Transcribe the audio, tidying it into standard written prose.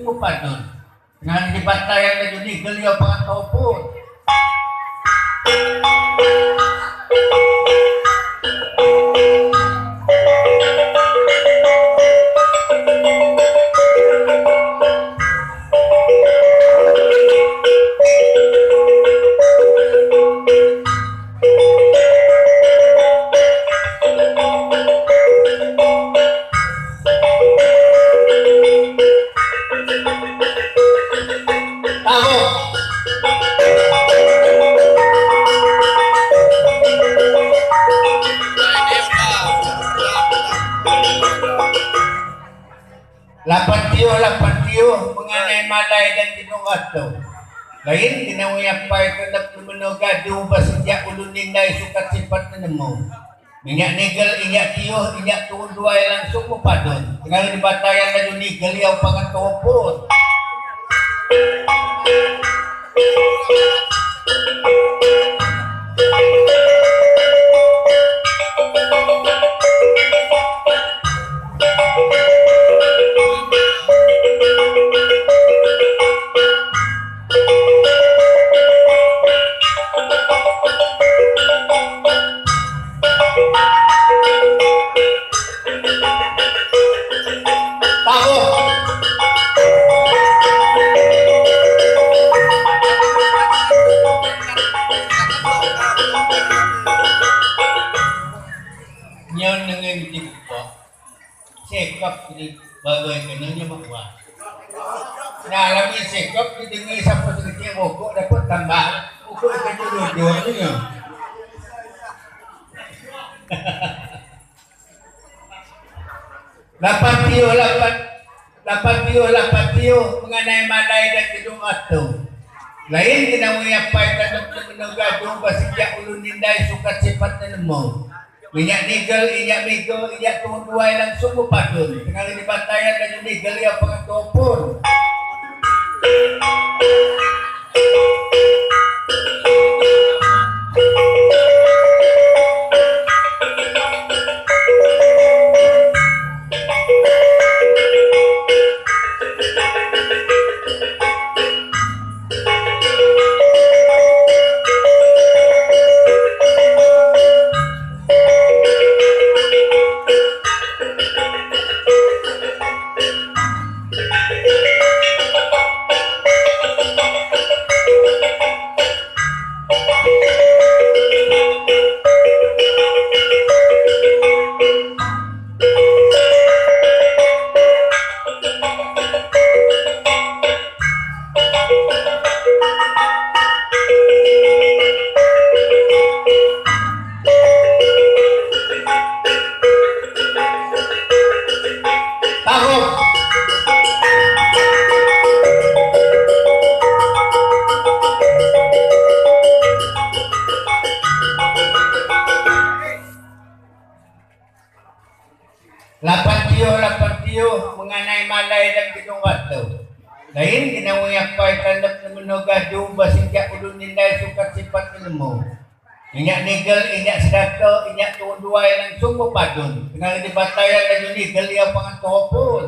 Padon dengan di batayan na yun galiw pangatopon. Lapat tiyo, mengenai malay dan tinungato. Lain kinawaya pa kadap numenogado ba sejak ulun ninday sukat sifat na nemo. Minyak nigel inyak tiyo, inyak tuunduay langsung mupadon. Tinggal di batayan na dun nigel yaw pangatopon. Sekap di bagai kenanya makwa. Nah, lagi sekap didengi sampai sekecil bokok dapat tambahan. Bokok itu dua-duanya. Lapan tiyo mengenai madai dan gedung atu. Lain kinawaya pa kadap menogado ba sejak ulun ninday sukat sifat na nemo. Minyak nigel, inyak migo, inyak tuunduay langsung mupadon. Tinggal di batayan na yung nigel yaw pangatopon. Lapan tiyo mengenai malay dan gedung atu. Lain kinawaya pa kadap menogado ba sejak ulun ninday sukat sifat nemo. Inyak nigel, inyak sedato, inyak tuunduay langsung mupadon. Tinggal di batayan na yung nigel yaw pangatopon.